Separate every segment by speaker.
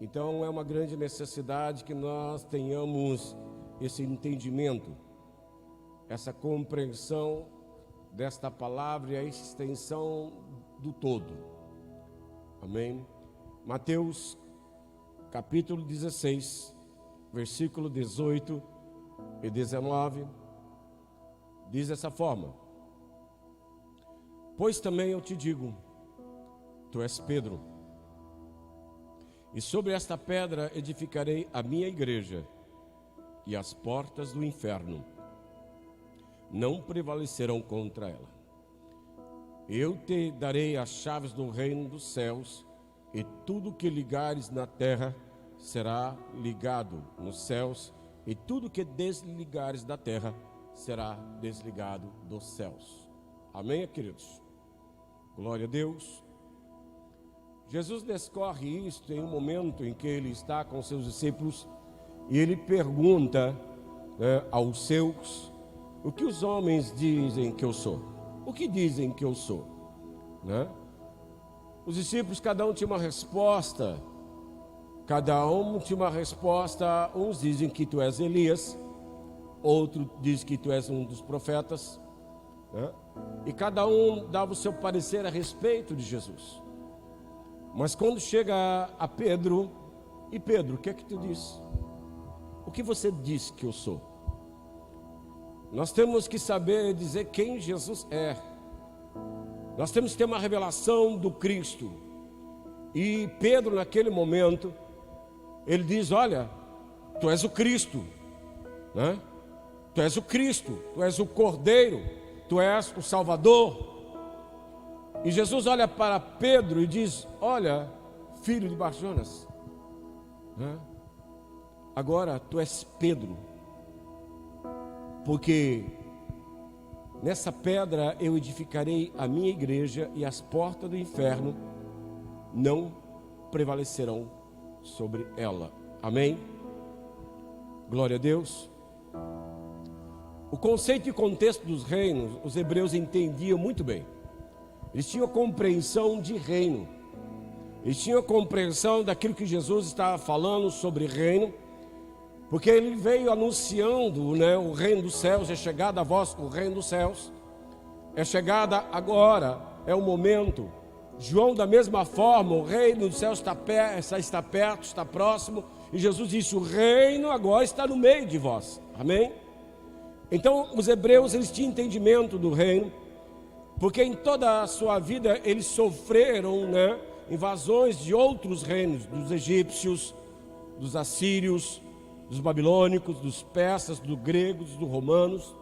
Speaker 1: Então é uma grande necessidade que nós tenhamos esse entendimento, essa compreensão desta palavra e a extensão do todo. Amém? Mateus capítulo 16, versículo 18 e 19, diz dessa forma: Pois também eu te digo, tu és Pedro, e sobre esta pedra edificarei a minha igreja, e as portas do inferno não prevalecerão contra ela. Eu te darei as chaves do reino dos céus, e tudo que ligares na terra será ligado nos céus, e tudo que desligares da terra será desligado dos céus. Amém, queridos? Glória a Deus. Jesus discorre isto em um momento em que ele está com seus discípulos e ele pergunta aos seus: o que os homens dizem que eu sou? O que dizem que eu sou? Os discípulos, cada um tinha uma resposta. Uns dizem que tu és Elias, outro diz que tu és um dos profetas, e cada um dava o seu parecer a respeito de Jesus. Mas quando chega a Pedro, e Pedro, o que é que tu diz? O que você diz que eu sou? Nós temos que saber dizer quem Jesus é. Nós temos que ter uma revelação do Cristo. E Pedro, naquele momento, ele diz: olha, tu és o Cristo, Tu és o Cristo, tu és o Cordeiro, tu és o Salvador. E Jesus olha para Pedro e diz: olha, filho de Bar-Jonas, agora tu és Pedro, porque nessa pedra eu edificarei a minha igreja, e as portas do inferno não prevalecerão sobre ela. Amém? Glória a Deus. O conceito e contexto dos reinos, os hebreus entendiam muito bem. Eles tinham compreensão de reino. Eles tinham compreensão daquilo que Jesus estava falando sobre reino, porque ele veio anunciando, o reino dos céus. É chegada a vós o reino dos céus, é chegada agora, é o momento. João, da mesma forma, o reino dos céus está perto, está próximo, e Jesus disse: o reino agora está no meio de vós. Amém? Então os hebreus, eles tinham entendimento do reino, porque em toda a sua vida eles sofreram invasões de outros reinos, dos egípcios, dos assírios, dos babilônicos, dos persas, dos gregos, dos romanos,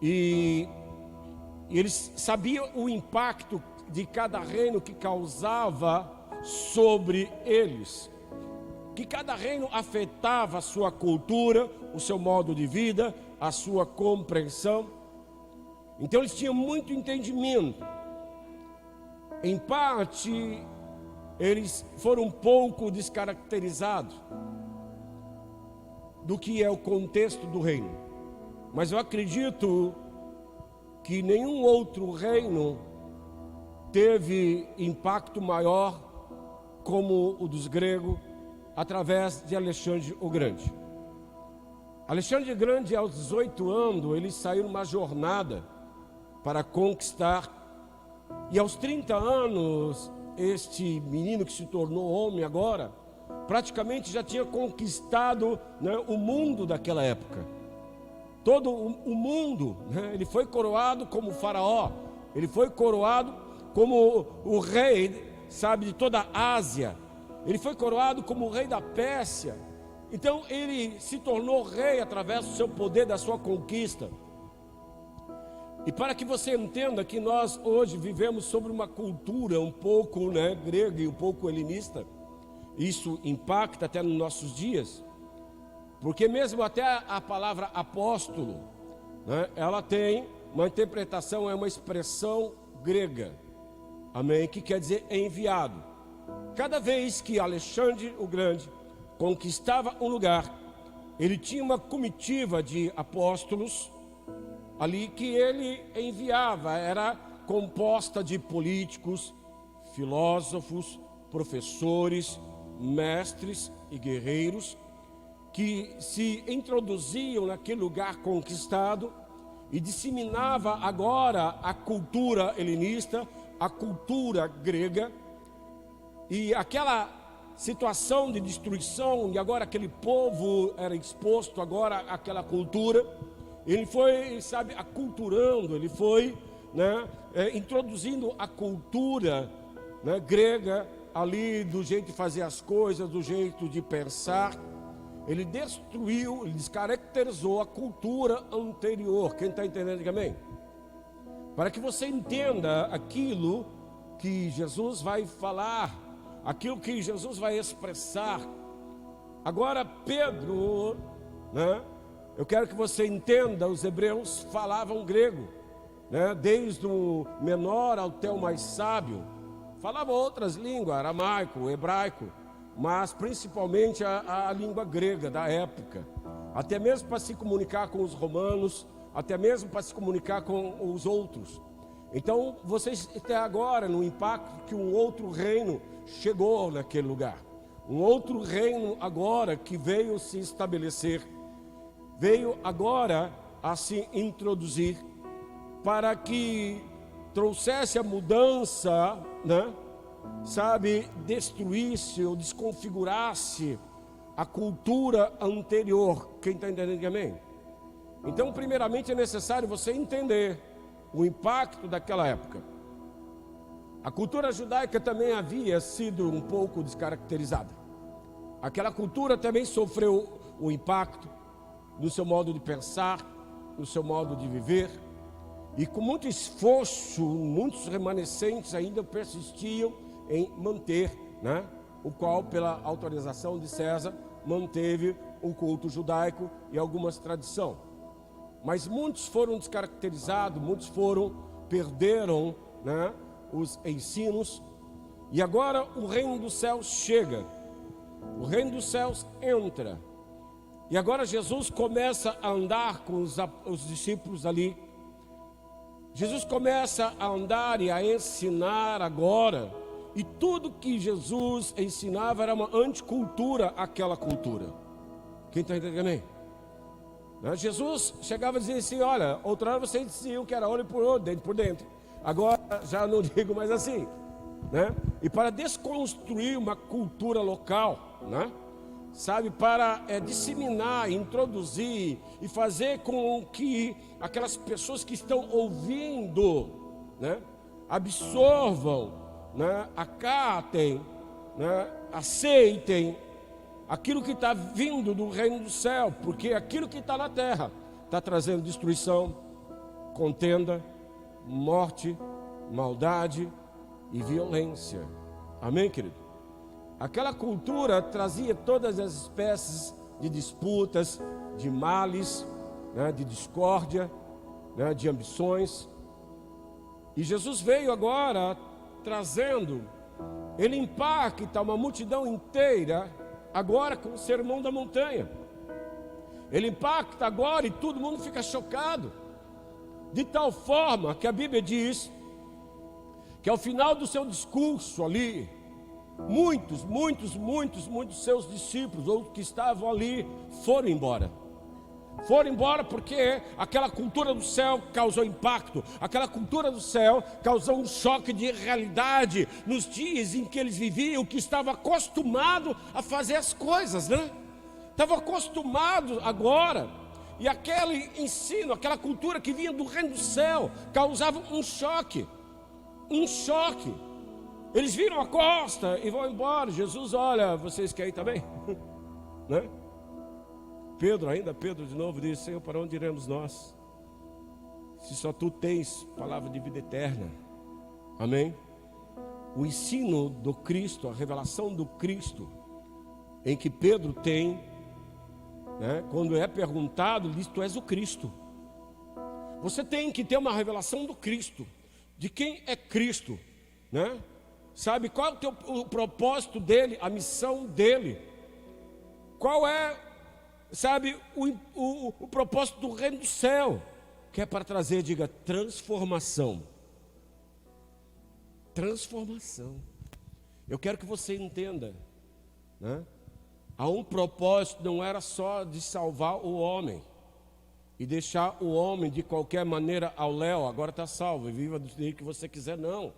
Speaker 1: e eles sabiam o impacto de cada reino que causava sobre eles, que cada reino afetava a sua cultura, o seu modo de vida, a sua compreensão. Então eles tinham muito entendimento. Em parte, eles foram um pouco descaracterizados do que é o contexto do reino, mas eu acredito que nenhum outro reino teve impacto maior como o dos gregos, através de Alexandre o Grande. Alexandre o Grande, aos 18 anos, ele saiu numa jornada para conquistar, e aos 30 anos, este menino que se tornou homem agora, praticamente já tinha conquistado o mundo daquela época. Todo o mundo, ele foi coroado como faraó, ele foi coroado como o rei, de toda a Ásia. Ele foi coroado como o rei da Pérsia. Então ele se tornou rei através do seu poder, da sua conquista. E para que você entenda que nós hoje vivemos sobre uma cultura um pouco grega e um pouco helenista, isso impacta até nos nossos dias, porque mesmo até a palavra apóstolo, ela tem uma interpretação, é uma expressão grega, amém, que quer dizer enviado. Cada vez que Alexandre o Grande conquistava um lugar, ele tinha uma comitiva de apóstolos ali que ele enviava. Era composta de políticos, filósofos, professores, mestres e guerreiros que se introduziam naquele lugar conquistado e disseminava agora a cultura helenista, a cultura grega, e aquela situação de destruição, e agora aquele povo era exposto agora àquela cultura. Ele foi, aculturando, ele foi, introduzindo a cultura, grega ali, do jeito de fazer as coisas, do jeito de pensar. Ele destruiu, ele descaracterizou a cultura anterior. Quem está entendendo, diga amém. Para que você entenda aquilo que Jesus vai falar, aquilo que Jesus vai expressar. Agora Pedro, eu quero que você entenda, os hebreus falavam grego, desde o menor até o mais sábio. Falavam outras línguas, aramaico, hebraico, mas principalmente a língua grega da época, até mesmo para se comunicar com os romanos, até mesmo para se comunicar com os outros. Então vocês até agora no impacto que um outro reino chegou naquele lugar, um outro reino agora que veio se estabelecer, veio agora a se introduzir, para que trouxesse a mudança, destruísse ou desconfigurasse a cultura anterior. Quem está entendendo, amém? Então, primeiramente é necessário você entender o impacto daquela época. A cultura judaica também havia sido um pouco descaracterizada. Aquela cultura também sofreu o impacto no seu modo de pensar, no seu modo de viver. E com muito esforço, muitos remanescentes ainda persistiam em manter, o qual, pela autorização de César, manteve o culto judaico e algumas tradições. Mas muitos foram descaracterizados, muitos perderam, os ensinos. E agora o reino dos céus chega, o reino dos céus entra. E agora Jesus começa a andar com os discípulos ali. Jesus começa a andar e a ensinar agora. E tudo que Jesus ensinava era uma anticultura àquela cultura. Quem está entendendo aí? Jesus chegava a dizer assim: olha, outra hora vocês diziam que era olho por olho, dente por dente. Agora já não digo mais assim. E para desconstruir uma cultura local, para disseminar, introduzir e fazer com que aquelas pessoas que estão ouvindo, absorvam, acatem, aceitem aquilo que está vindo do reino do céu, porque aquilo que está na terra está trazendo destruição, contenda, morte, maldade e violência. Amém, querido? Aquela cultura trazia todas as espécies de disputas, de males, de discórdia, de ambições. E Jesus veio agora trazendo, ele impacta uma multidão inteira, agora com o sermão da montanha. Ele impacta agora e todo mundo fica chocado, de tal forma que a Bíblia diz que ao final do seu discurso ali, muitos seus discípulos, ou que estavam ali, foram embora. Foram embora porque aquela cultura do céu causou impacto. Aquela cultura do céu causou um choque de realidade nos dias em que eles viviam, que estavam acostumados a fazer as coisas, Estavam acostumados agora. E aquele ensino, aquela cultura que vinha do reino do céu, causava um choque. Um choque. Eles viram a costa e vão embora. Jesus, olha, vocês querem também? Pedro de novo disse: Senhor, para onde iremos nós? Se só tu tens palavra de vida eterna. Amém? O ensino do Cristo, a revelação do Cristo, em que Pedro tem, quando é perguntado, ele diz: tu és o Cristo. Você tem que ter uma revelação do Cristo, de quem é Cristo, Sabe qual é o propósito dele, a missão dele? Qual é, o propósito do reino do céu? Que é para trazer, diga, transformação. Transformação. Eu quero que você entenda né? Há um propósito, não era só de salvar o homem e deixar o homem de qualquer maneira ao léu, agora está salvo, e viva do jeito que você quiser, não.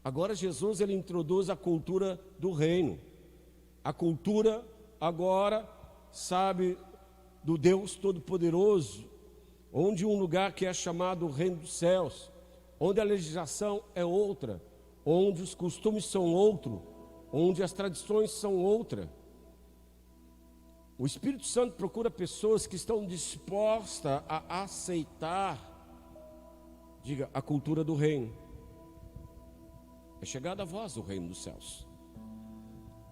Speaker 1: Agora Jesus, ele introduz a cultura do reino. A cultura agora, sabe, do Deus Todo-Poderoso, onde um lugar que é chamado o reino dos céus, onde a legislação é outra, onde os costumes são outro, onde as tradições são outra. O Espírito Santo procura pessoas que estão dispostas a aceitar, diga, a cultura do reino. É chegada a vós o reino dos céus.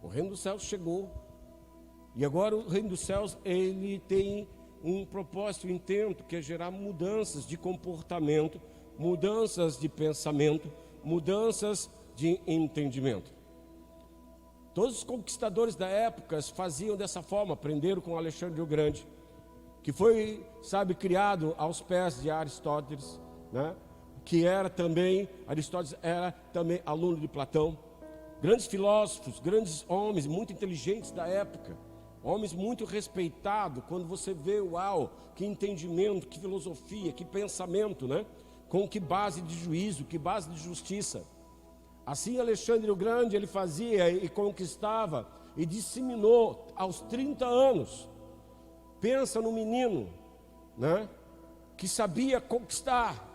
Speaker 1: O reino dos céus chegou. E agora o reino dos céus, ele tem um propósito, um intento, que é gerar mudanças de comportamento, mudanças de pensamento, mudanças de entendimento. Todos os conquistadores da época faziam dessa forma, aprenderam com Alexandre o Grande, que foi, sabe, criado aos pés de Aristóteles, né? Que era também, Aristóteles era também aluno de Platão. Grandes filósofos, grandes homens, muito inteligentes da época, homens muito respeitados. Quando você vê, uau, que entendimento, que filosofia, que pensamento, né? Com que base de juízo, que base de justiça. Assim Alexandre o Grande, ele fazia e conquistava e disseminou aos 30 anos. Pensa no menino, né? Que sabia conquistar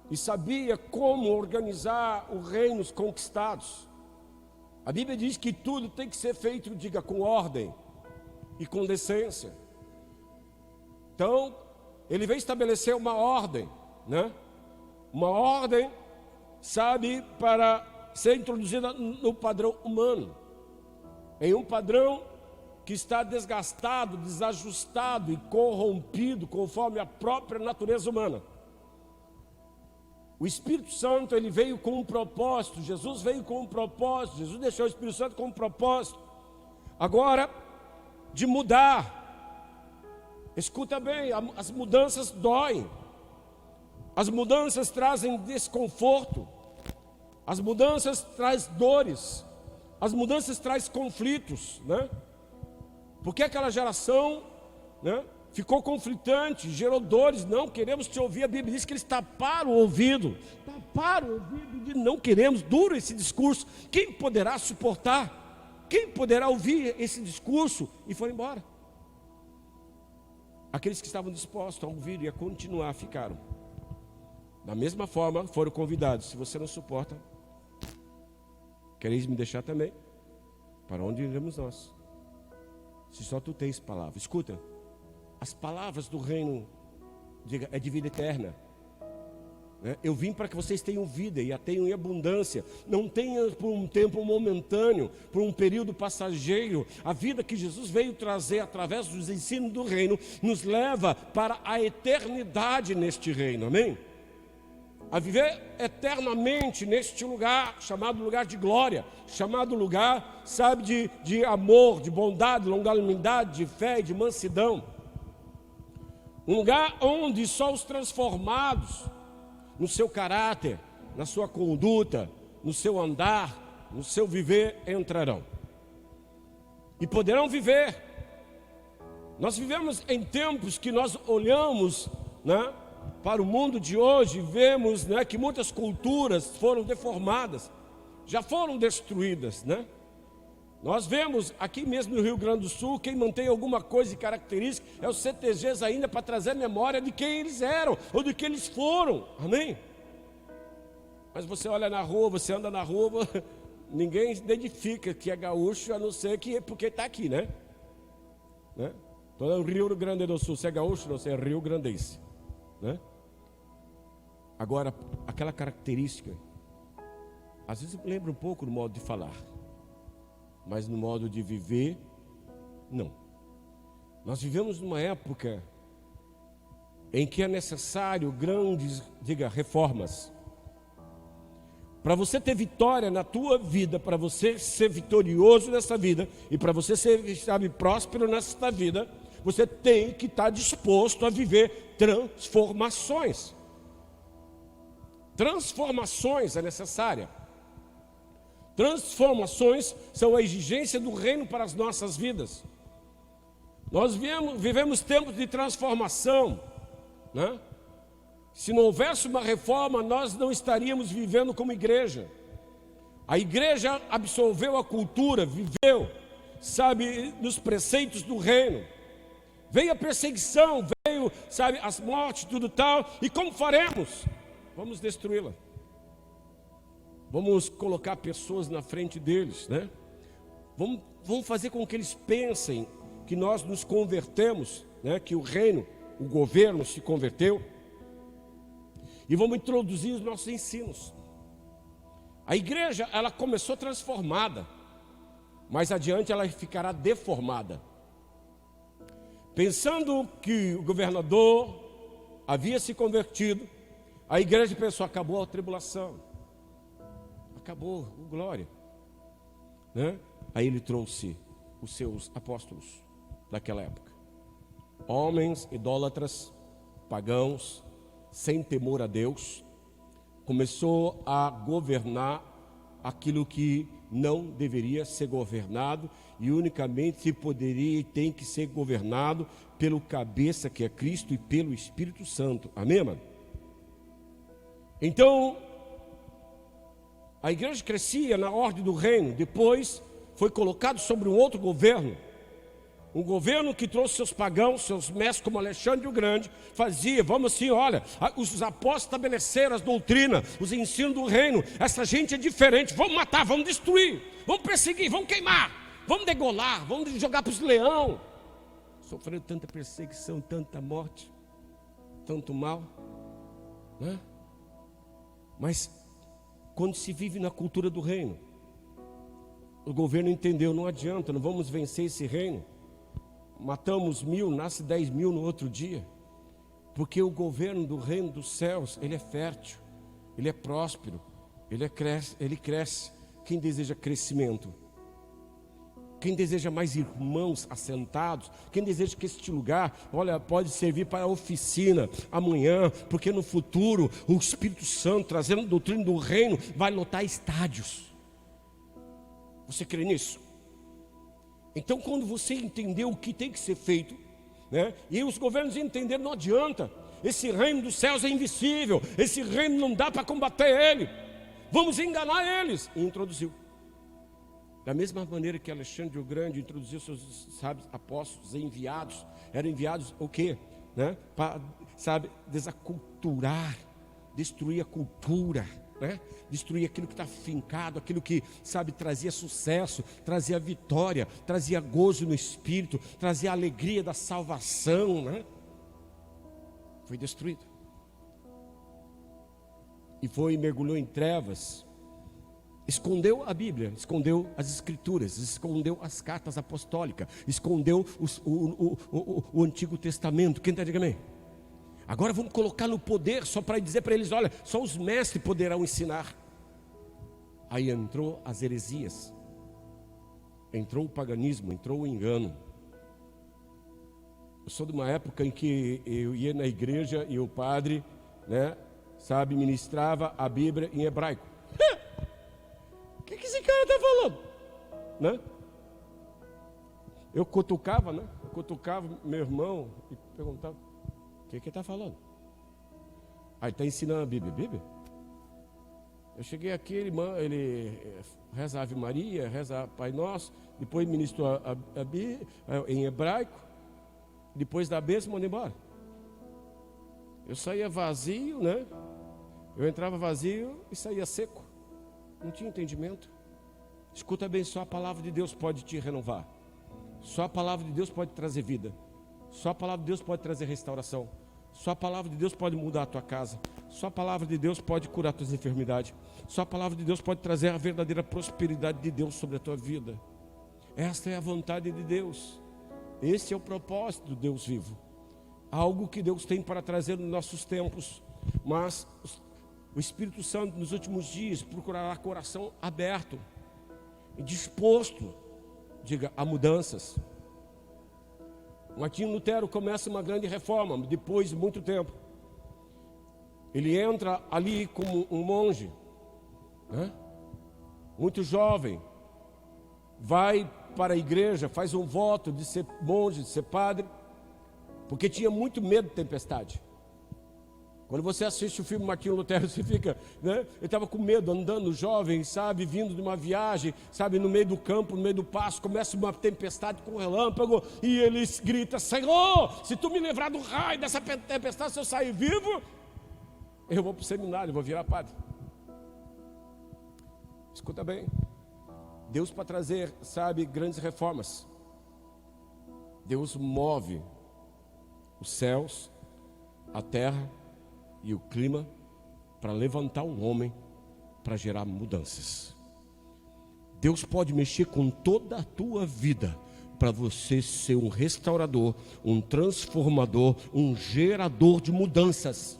Speaker 1: e sabia como organizar os reinos conquistados. A Bíblia diz que tudo tem que ser feito, diga, com ordem e com decência. Então, ele veio estabelecer uma ordem, né? Uma ordem, sabe, para ser introduzida no padrão humano. Em um padrão que está desgastado, desajustado e corrompido conforme a própria natureza humana. O Espírito Santo, ele veio com um propósito. Jesus veio com um propósito. Jesus deixou o Espírito Santo com um propósito. Agora, de mudar. Escuta bem, as mudanças doem. As mudanças trazem desconforto. As mudanças trazem dores. As mudanças trazem conflitos, né? Porque aquela geração, né, ficou conflitante, gerou dores. Não queremos te ouvir. A Bíblia diz que eles taparam o ouvido. Taparam o ouvido de não queremos. Duro esse discurso. Quem poderá suportar? Quem poderá ouvir esse discurso? E foram embora. Aqueles que estavam dispostos a ouvir e a continuar ficaram. Da mesma forma foram convidados. Se você não suporta, quereis me deixar também? Para onde iremos nós? Se só tu tens palavra. Escuta. As palavras do reino, diga, é de vida eterna, né? Eu vim para que vocês tenham vida e a tenham em abundância. Não tenha por um tempo momentâneo, por um período passageiro. A vida que Jesus veio trazer através dos ensinos do reino nos leva para a eternidade neste reino, amém? A viver eternamente neste lugar, chamado lugar de glória, chamado lugar, sabe, de amor, de bondade, longanimidade, de fé e de mansidão. Um lugar onde só os transformados no seu caráter, na sua conduta, no seu andar, no seu viver entrarão. E poderão viver. Nós vivemos em tempos que nós olhamos, né, para o mundo de hoje, vemos, né, que muitas culturas foram deformadas, já foram destruídas, né? Nós vemos aqui mesmo no Rio Grande do Sul, quem mantém alguma coisa de característica é os CTGs ainda, para trazer memória de quem eles eram, ou de quem eles foram, amém? Mas você olha na rua, você anda na rua, ninguém identifica que é gaúcho, a não ser que é porque está aqui, né? Todo o Rio Grande do Sul, se é gaúcho, não, se é Rio Grandense, né? Agora, aquela característica, às vezes lembra um pouco do modo de falar, mas no modo de viver, não. Nós vivemos numa época em que é necessário grandes, diga, reformas. Para você ter vitória na tua vida, para você ser vitorioso nessa vida, e para você ser, sabe, próspero nessa vida, você tem que estar disposto a viver transformações. Transformações é necessária. Transformações são a exigência do reino para as nossas vidas. Nós vivemos tempos de transformação, né? Se não houvesse uma reforma, nós não estaríamos vivendo como igreja. A igreja absorveu a cultura, viveu, sabe, nos preceitos do reino. Veio a perseguição, veio, sabe, as mortes, tudo tal. E como faremos? Vamos destruí-la. Vamos colocar pessoas na frente deles, né? Vamos fazer com que eles pensem que nós nos convertemos, né? Que o reino, o governo se converteu. E vamos introduzir os nossos ensinos. A igreja, ela começou transformada, mas adiante ela ficará deformada. Pensando que o governador havia se convertido, a igreja pensou: acabou a tribulação, acabou, glória, né? Aí ele trouxe os seus apóstolos daquela época, homens idólatras, pagãos, sem temor a Deus. Começou a governar aquilo que não deveria ser governado, e unicamente poderia e tem que ser governado pelo cabeça, que é Cristo, e pelo Espírito Santo. Amém, mano? Então, a igreja crescia na ordem do reino. Depois foi colocado sobre um outro governo, um governo que trouxe seus pagãos, seus mestres, como Alexandre o Grande, fazia, vamos assim, olha, os apóstolos estabeleceram as doutrinas, os ensinos do reino. Essa gente é diferente, vamos matar, vamos destruir, vamos perseguir, vamos queimar, vamos degolar, vamos jogar para os leões. Sofrendo tanta perseguição, tanta morte, tanto mal, né? Mas quando se vive na cultura do reino, o governo entendeu: não adianta, não vamos vencer esse reino. Matamos 1000, nasce 10.000 no outro dia, porque o governo do reino dos céus, ele é fértil, ele é próspero, ele cresce. Quem deseja crescimento, quem deseja mais irmãos assentados, quem deseja que este lugar, olha, pode servir para a oficina amanhã, porque no futuro o Espírito Santo, trazendo a doutrina do reino, vai lotar estádios. Você crê nisso? Então, quando você entendeu o que tem que ser feito, né, e os governos entenderam: não adianta, esse reino dos céus é invisível, esse reino não dá para combater ele, vamos enganar eles. E introduziu. Da mesma maneira que Alexandre o Grande introduziu seus, sabe, apóstolos enviados. Eram enviados o quê? Né? Para, sabe, desaculturar, destruir a cultura, né? Destruir aquilo que está fincado, aquilo que, sabe, trazia sucesso, trazia vitória, trazia gozo no espírito, trazia alegria da salvação, né? Foi destruído. E foi e mergulhou em trevas. Escondeu a Bíblia, escondeu as Escrituras, escondeu as cartas apostólicas, escondeu o Antigo Testamento. Quem está dizendo amém? Agora vamos colocar no poder, só para dizer para eles: olha, só os mestres poderão ensinar. Aí entrou as heresias, entrou o paganismo, entrou o engano. Eu sou de uma época em que eu ia na igreja e o padre, né, sabe, ministrava a Bíblia em hebraico. O que esse cara está falando? Né? Eu cutucava, né? Eu cutucava meu irmão e perguntava: o que ele está falando? Aí está ensinando a Bíblia. Eu cheguei aqui, ele reza Ave Maria, reza Pai Nosso, depois ministrou a Bíblia em hebraico, depois da bênção, mandei embora. Eu saía vazio, né? Eu entrava vazio e saía seco. Não tinha entendimento. Escuta bem, só a palavra de Deus pode te renovar. Só a palavra de Deus pode trazer vida. Só a palavra de Deus pode trazer restauração. Só a palavra de Deus pode mudar a tua casa. Só a palavra de Deus pode curar tuas enfermidades. Só a palavra de Deus pode trazer a verdadeira prosperidade de Deus sobre a tua vida. Esta é a vontade de Deus. Esse é o propósito do Deus vivo. Algo que Deus tem para trazer nos nossos tempos. Mas o Espírito Santo nos últimos dias procurará coração aberto e disposto, diga, a mudanças. Martinho Lutero começa uma grande reforma, depois de muito tempo. Ele entra ali como um monge, né? muito jovem, vai para a igreja, faz um voto de ser monge, de ser padre, porque tinha muito medo de tempestade. Quando você assiste o filme Martinho Lutero, você fica, né? Ele estava com medo, andando jovem, sabe, vindo de uma viagem, sabe, no meio do campo, no meio do pasto, começa uma tempestade com relâmpago, e ele grita: Senhor, se tu me livrar do raio dessa tempestade, se eu sair vivo, eu vou para o seminário, eu vou virar padre. Escuta bem, Deus, para trazer, sabe, grandes reformas, Deus move os céus, a terra e o clima para levantar um homem para gerar mudanças. Deus pode mexer com toda a tua vida para você ser um restaurador, um transformador, um gerador de mudanças.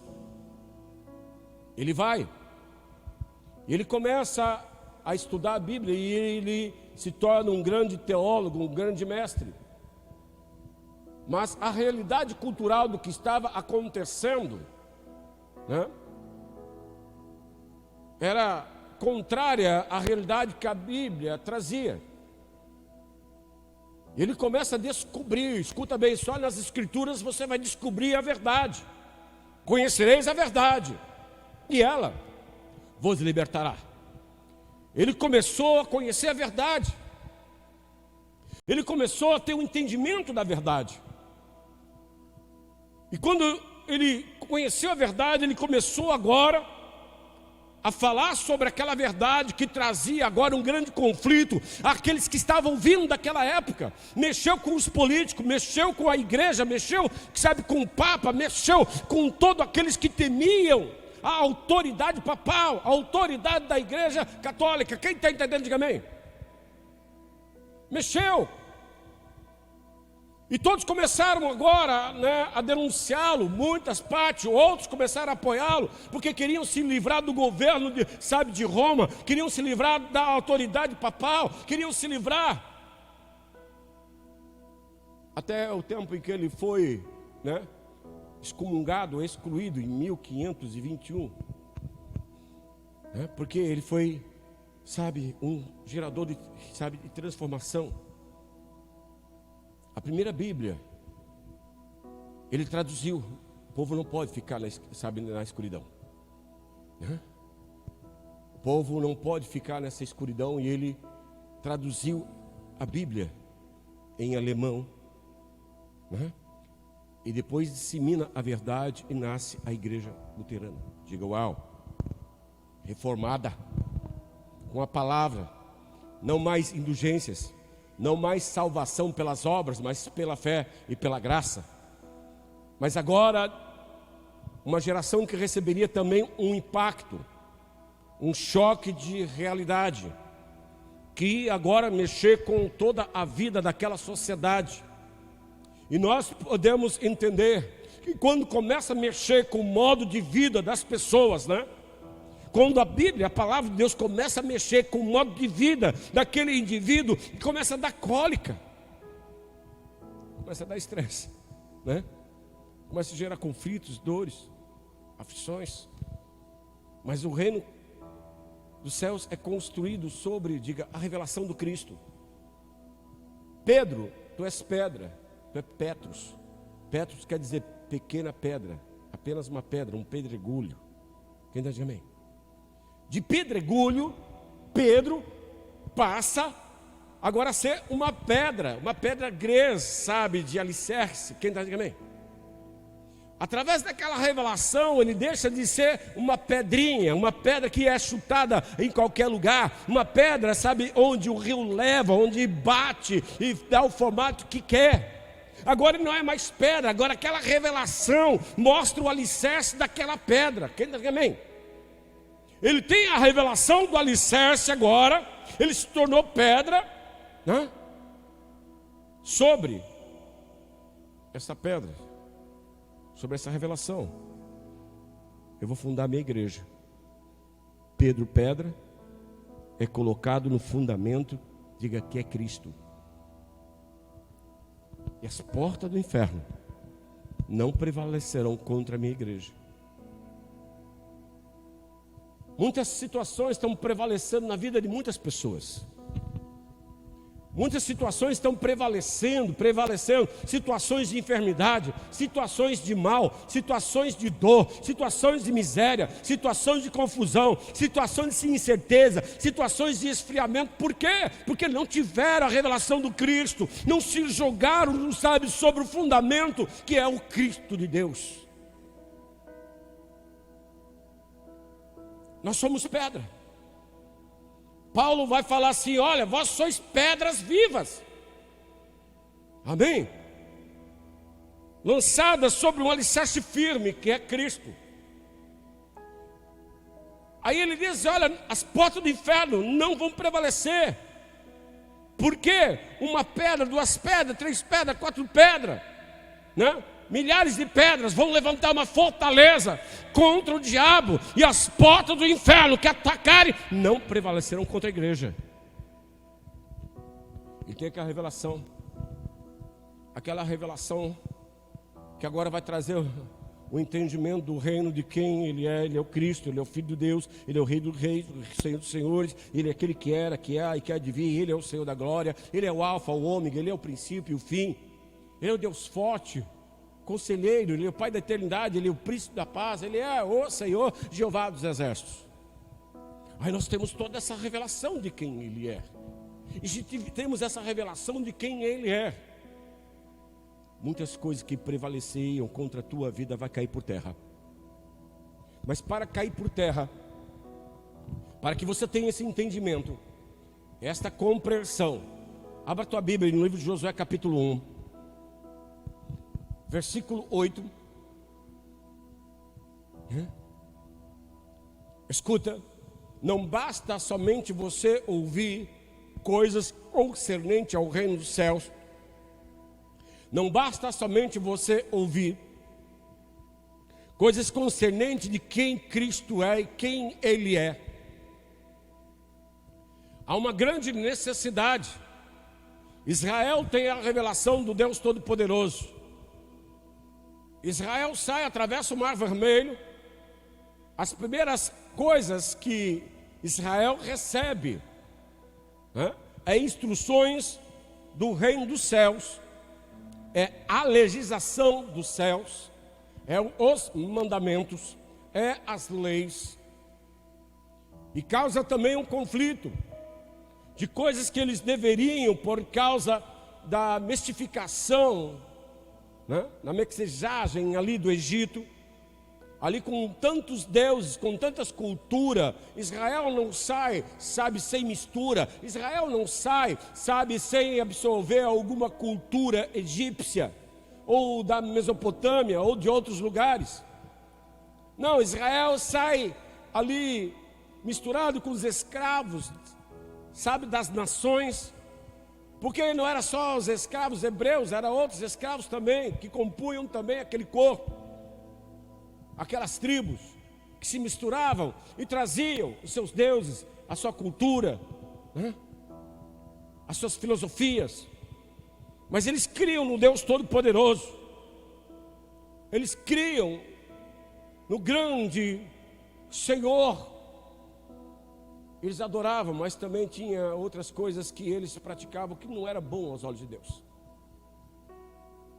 Speaker 1: Ele começa a estudar a Bíblia e ele se torna um grande teólogo, um grande mestre. Mas a realidade cultural do que estava acontecendo, né, era contrária à realidade que a Bíblia trazia. Ele começa a descobrir, escuta bem, só nas Escrituras você vai descobrir a verdade. Conhecereis a verdade, e ela vos libertará. Ele começou a conhecer a verdade. Ele começou a ter um entendimento da verdade. E quando ele conheceu a verdade, ele começou agora a falar sobre aquela verdade que trazia agora um grande conflito àqueles que estavam vindo daquela época. Mexeu com os políticos, mexeu com a igreja, mexeu, sabe, com o Papa, mexeu com todos aqueles que temiam a autoridade papal, a autoridade da igreja católica. Quem está entendendo, diga amém. Mexeu. E todos começaram agora, né, a denunciá-lo, muitas partes, outros começaram a apoiá-lo, porque queriam se livrar do governo de Roma, queriam se livrar da autoridade papal, queriam se livrar. Até o tempo em que ele foi, né, excomungado, excluído em 1521, né, porque ele foi, sabe, um gerador de transformação. A primeira Bíblia, ele traduziu: o povo não pode ficar na escuridão, né? O povo não pode ficar nessa escuridão. E ele traduziu a Bíblia em alemão, né? E depois dissemina a verdade e nasce a igreja luterana. Diga uau, reformada, com a palavra, não mais indulgências, não mais salvação pelas obras, mas pela fé e pela graça. Mas agora, uma geração que receberia também um impacto, um choque de realidade, que ia agora mexer com toda a vida daquela sociedade. E nós podemos entender que quando começa a mexer com o modo de vida das pessoas, né? Quando a Bíblia, a palavra de Deus, começa a mexer com o modo de vida daquele indivíduo, começa a dar cólica, começa a dar estresse, né? Começa a gerar conflitos, dores, aflições. Mas o reino dos céus é construído sobre, diga, a revelação do Cristo. Pedro, tu és pedra, tu é Petros. Petros quer dizer pequena pedra, apenas uma pedra, um pedregulho. Quem está dizendo amém? De pedregulho, Pedro passa agora a ser uma pedra gresa, sabe, de alicerce. Quem está dizendo amém? Através daquela revelação, ele deixa de ser uma pedrinha, uma pedra que é chutada em qualquer lugar, uma pedra, sabe, onde o rio leva, onde bate e dá o formato que quer. Agora ele não é mais pedra, agora aquela revelação mostra o alicerce daquela pedra. Quem está dizendo amém? Ele tem a revelação do alicerce agora, ele se tornou pedra, né? Sobre essa pedra, sobre essa revelação, eu vou fundar minha igreja. Pedro, pedra, é colocado no fundamento, diga que é Cristo. E as portas do inferno não prevalecerão contra a minha igreja. Muitas situações estão prevalecendo na vida de muitas pessoas. Muitas situações estão prevalecendo, situações de enfermidade, situações de mal, situações de dor, situações de miséria, situações de confusão, situações de incerteza, situações de esfriamento. Por quê? Porque não tiveram a revelação do Cristo, não se jogaram, não sabe, sobre o fundamento que é o Cristo de Deus. Nós somos pedra. Paulo vai falar assim: olha, vós sois pedras vivas, amém? Lançadas sobre um alicerce firme, que é Cristo. Aí ele diz: olha, as portas do inferno não vão prevalecer. Por quê? Uma pedra, duas pedras, três pedras, quatro pedras, né? Milhares de pedras vão levantar uma fortaleza contra o diabo, e as portas do inferno que atacarem não prevalecerão contra a igreja. E tem aquela revelação que agora vai trazer o entendimento do reino de quem Ele é o Cristo, Ele é o Filho de Deus, Ele é o Rei dos Reis, o Senhor dos Senhores, Ele é aquele que era, que há e que há de vir, Ele é o Senhor da glória, Ele é o Alfa, o Ômega, Ele é o princípio e o fim, Ele é o Deus forte, conselheiro, Ele é o Pai da eternidade, Ele é o príncipe da paz, Ele é o Senhor Jeová dos exércitos. Aí nós temos toda essa revelação de quem Ele é, e se temos essa revelação de quem Ele é, muitas coisas que prevaleciam contra a tua vida vai cair por terra. Mas para cair por terra, para que você tenha esse entendimento, esta compreensão, abra a tua Bíblia no livro de Josué capítulo 1, versículo 8. Escuta, não basta somente você ouvir coisas concernentes ao reino dos céus, não basta somente você ouvir coisas concernentes de quem Cristo é e quem Ele é. Há uma grande necessidade. Israel tem a revelação do Deus Todo-Poderoso. Israel sai, atravessa o Mar Vermelho. As primeiras coisas que Israel recebe é instruções do reino dos céus, é a legislação dos céus, é os mandamentos, é as leis. E causa também um conflito de coisas que eles deveriam, por causa da mistificação, na mexejagem ali do Egito, ali com tantos deuses, com tantas culturas. Israel não sai, sabe, sem mistura. Israel não sai, sabe, sem absorver alguma cultura egípcia, ou da Mesopotâmia, ou de outros lugares. Não, Israel sai ali misturado com os escravos, sabe, das nações. Porque não era só os escravos hebreus, eram outros escravos também, que compunham também aquele corpo. Aquelas tribos que se misturavam e traziam os seus deuses, a sua cultura, as suas filosofias. Mas eles criam no Deus Todo-Poderoso. Eles criam no grande Senhor. Eles adoravam, mas também tinha outras coisas que eles praticavam que não era bom aos olhos de Deus.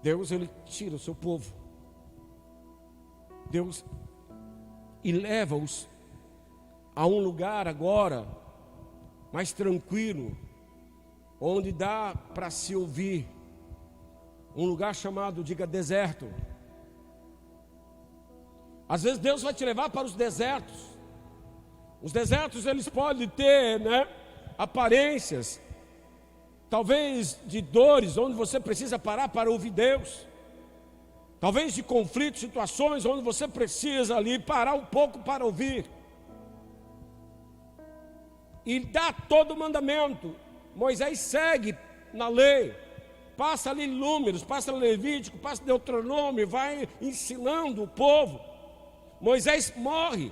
Speaker 1: Deus, Ele tira o seu povo. Deus, e leva-os a um lugar agora mais tranquilo, onde dá para se ouvir, um lugar chamado, diga, deserto. Às vezes Deus vai te levar para os desertos. Os desertos, eles podem ter, aparências, talvez de dores, onde você precisa parar para ouvir Deus. Talvez de conflitos, situações onde você precisa ali parar um pouco para ouvir. E dá todo o mandamento. Moisés segue na lei, passa ali Números, passa Levítico, passa Deuteronômio, vai ensinando o povo. Moisés morre,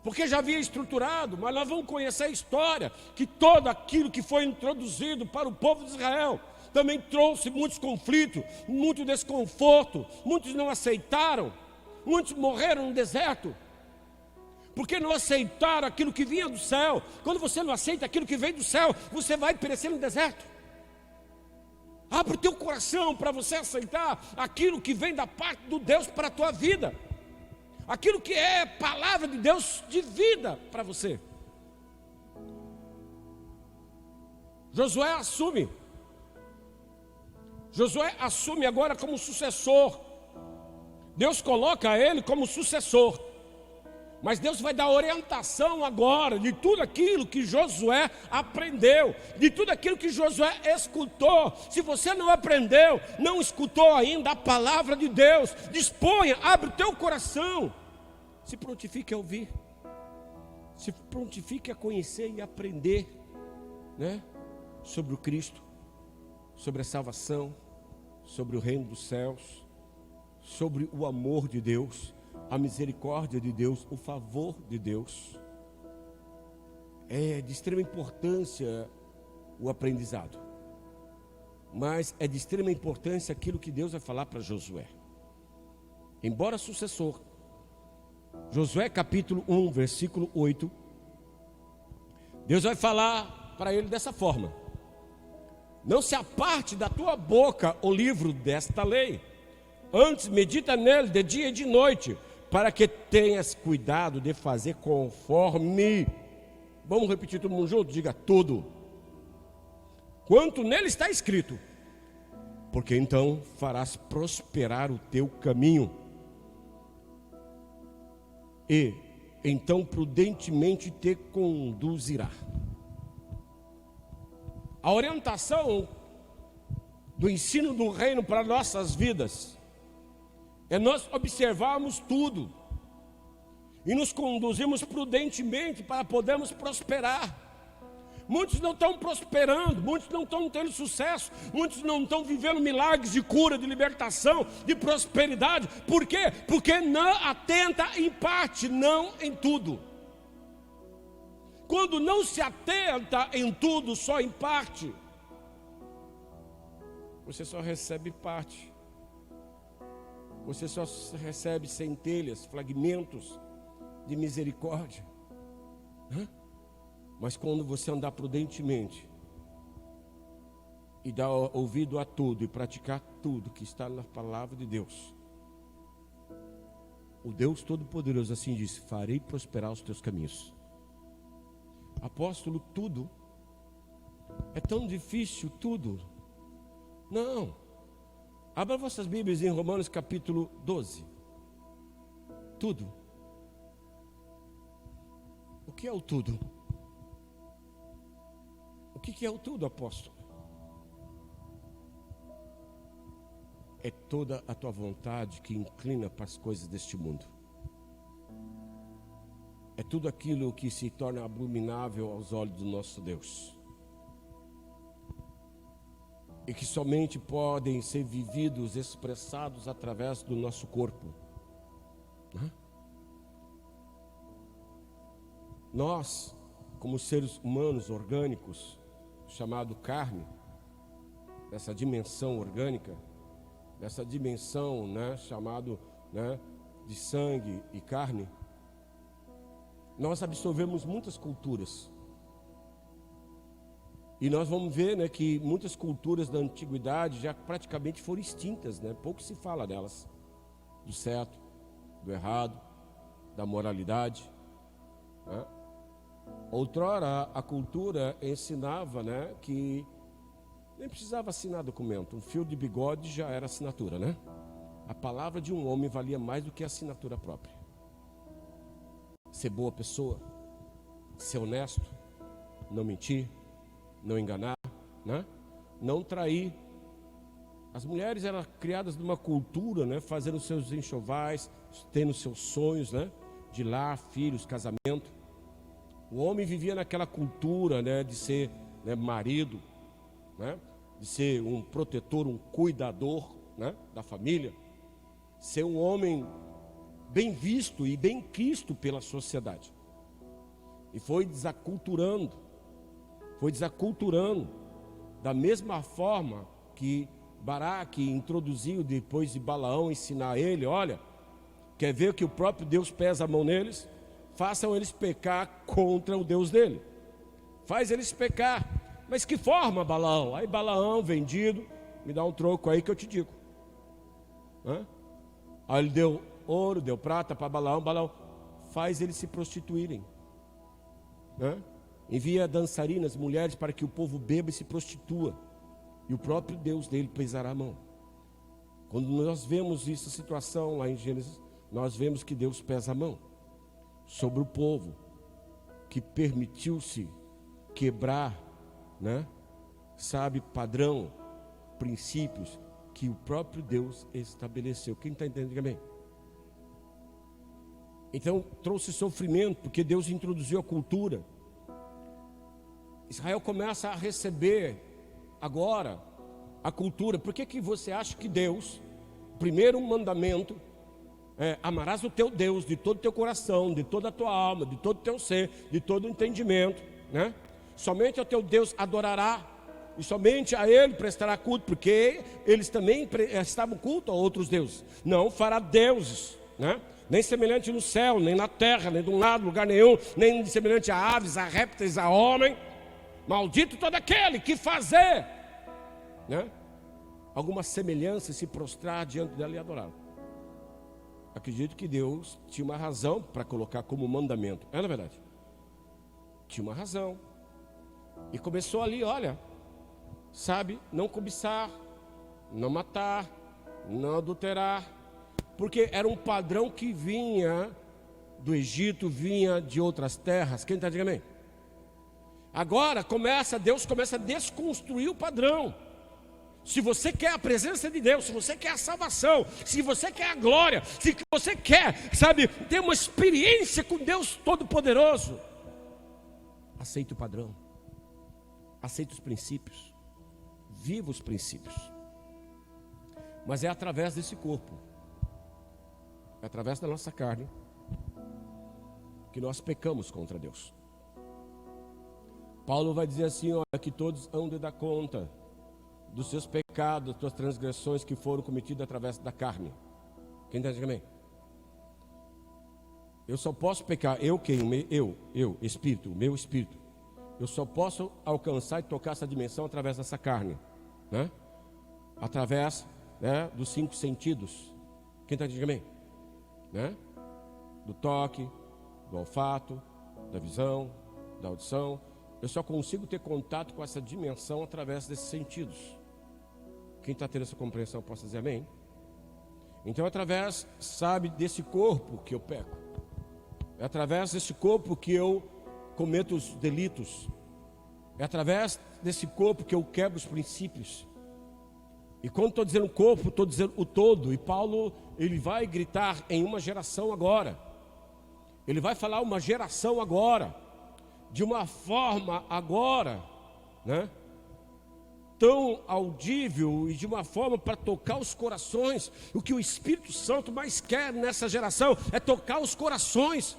Speaker 1: porque já havia estruturado, mas nós vamos conhecer a história, que todo aquilo que foi introduzido para o povo de Israel também trouxe muitos conflitos, muito desconforto, muitos não aceitaram, muitos morreram no deserto. Porque não aceitaram aquilo que vinha do céu. Quando você não aceita aquilo que vem do céu, você vai perecer no deserto. Abre o teu coração para você aceitar aquilo que vem da parte do Deus para a tua vida. Aquilo que é palavra de Deus de vida para você. Josué assume agora como sucessor. Deus coloca ele como sucessor. Mas Deus vai dar orientação agora de tudo aquilo que Josué aprendeu, de tudo aquilo que Josué escutou. Se você não aprendeu, não escutou ainda a palavra de Deus, disponha, abre o teu coração, se prontifique a ouvir, se prontifique a conhecer e aprender, né? Sobre o Cristo, sobre a salvação, sobre o reino dos céus, sobre o amor de Deus, a misericórdia de Deus, o favor de Deus. É de extrema importância o aprendizado, mas é de extrema importância aquilo que Deus vai falar para Josué. Embora sucessor, Josué capítulo 1, versículo 8, Deus vai falar para ele dessa forma: não se aparte da tua boca o livro desta lei, antes medita nele de dia e de noite, para que tenhas cuidado de fazer conforme. Vamos repetir todo mundo junto? Diga tudo. Quanto nele está escrito, porque então farás prosperar o teu caminho, e então prudentemente te conduzirá. A orientação do ensino do reino para nossas vidas é nós observarmos tudo e nos conduzirmos prudentemente para podermos prosperar. Muitos não estão prosperando, muitos não estão tendo sucesso, muitos não estão vivendo milagres de cura, de libertação, de prosperidade. Por quê? Porque não atenta em parte, não em tudo. Quando não se atenta em tudo, só em parte, você só recebe parte. Você só recebe centelhas, fragmentos de misericórdia. Mas quando você andar prudentemente e dar ouvido a tudo e praticar tudo que está na palavra de Deus, o Deus Todo-Poderoso assim diz: farei prosperar os teus caminhos. Apóstolo, tudo é tão difícil, tudo. Não. Abra vossas Bíblias em Romanos capítulo 12. Tudo. O que é o tudo? O que é o tudo, apóstolo? É toda a tua vontade que inclina para as coisas deste mundo. É tudo aquilo que se torna abominável aos olhos do nosso Deus. E que somente podem ser vividos, expressados através do nosso corpo. Nós, como seres humanos orgânicos, chamado carne, nessa dimensão orgânica, nessa dimensão, chamado, de sangue e carne, nós absorvemos muitas culturas. E nós vamos ver, que muitas culturas da antiguidade já praticamente foram extintas, pouco se fala delas, do certo, do errado, da moralidade. Outrora a cultura ensinava, que nem precisava assinar documento, um fio de bigode já era assinatura, A palavra de um homem valia mais do que a assinatura própria. Ser boa pessoa, ser honesto, não mentir, não enganar, não trair. As mulheres eram criadas numa cultura, fazendo seus enxovais, tendo seus sonhos, de lar, filhos, casamento. O homem vivia naquela cultura, de ser marido, de ser um protetor, um cuidador, da família, ser um homem bem visto e bem quisto pela sociedade. E foi desaculturando, da mesma forma que Baraque introduziu depois de Balaão ensinar ele: olha, quer ver que o próprio Deus pesa a mão neles? façam eles pecar contra o Deus dele. Faz eles pecar. Mas que forma, Balaão? Aí Balaão, vendido, me dá um troco aí que eu te digo. Aí ele deu ouro, deu prata para Balaão. Balaão, faz eles se prostituírem. Envia dançarinas, mulheres, para que o povo beba e se prostitua. E o próprio Deus dele pesará a mão. Quando nós vemos essa situação lá em Gênesis, nós vemos que Deus pesa a mão sobre o povo que permitiu-se quebrar, padrão, princípios que o próprio Deus estabeleceu. Quem está entendendo? Diga amém. Então trouxe sofrimento, porque Deus introduziu a cultura. Israel começa a receber agora a cultura. Por que você acha que Deus, primeiro mandamento, amarás o teu Deus de todo o teu coração, de toda a tua alma, de todo o teu ser, de todo o entendimento, Somente ao teu Deus adorará, e somente a Ele prestará culto, porque eles também prestavam culto a outros deuses. Não fará deuses, nem semelhante no céu, nem na terra, nem de um lado, lugar nenhum, nem semelhante a aves, a répteis, a homem. Maldito todo aquele que fazer alguma semelhança, se prostrar diante dela e adorá-la. Acredito que Deus tinha uma razão para colocar como mandamento. É na verdade, tinha uma razão. E começou ali, não cobiçar, não matar, não adulterar, porque era um padrão que vinha do Egito, vinha de outras terras. Quem está dizendo amém? Agora Deus começa a desconstruir o padrão. Se você quer a presença de Deus, se você quer a salvação, se você quer a glória, se você quer, ter uma experiência com Deus Todo-Poderoso, aceite o padrão, aceite os princípios, viva os princípios. Mas é através desse corpo, é através da nossa carne, que nós pecamos contra Deus. Paulo vai dizer assim, que todos hão de dar conta dos seus pecados, das suas transgressões que foram cometidas através da carne. Quem está dizendo amém? Eu só posso pecar, espírito, meu espírito. Eu só posso alcançar e tocar essa dimensão através dessa carne, através dos 5 sentidos. Quem está dizendo amém? Do toque, do olfato, da visão, da audição. Eu só consigo ter contato com essa dimensão através desses sentidos. Quem está tendo essa compreensão, possa dizer amém? Então é através, desse corpo que eu peco. É através desse corpo que eu cometo os delitos. É através desse corpo que eu quebro os princípios. E quando estou dizendo corpo, estou dizendo o todo. E Paulo, ele vai gritar em uma geração agora. Ele vai falar uma geração agora. De uma forma agora, tão audível e de uma forma para tocar os corações. O que o Espírito Santo mais quer nessa geração é tocar os corações,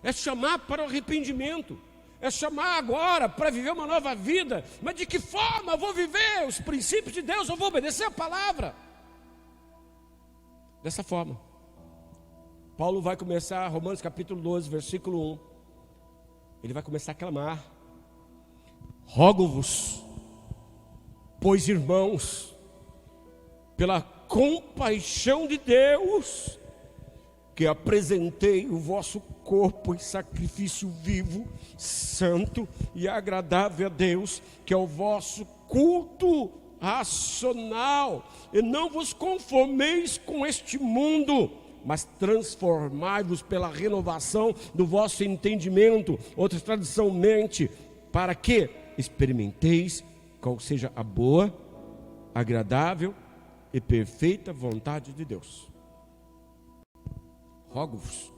Speaker 1: é chamar para o arrependimento, é chamar agora para viver uma nova vida. Mas de que forma eu vou viver os princípios de Deus? Eu vou obedecer a palavra dessa forma. Paulo vai começar, Romanos capítulo 12, versículo 1. Ele vai começar a clamar: rogo-vos, pois irmãos, pela compaixão de Deus, que apresentei o vosso corpo em sacrifício vivo, santo e agradável a Deus, que é o vosso culto racional. E não vos conformeis com este mundo, mas transformai-vos pela renovação do vosso entendimento. Outra tradução, mente, para que experimenteis qual seja a boa, agradável e perfeita vontade de Deus. Rogo-vos.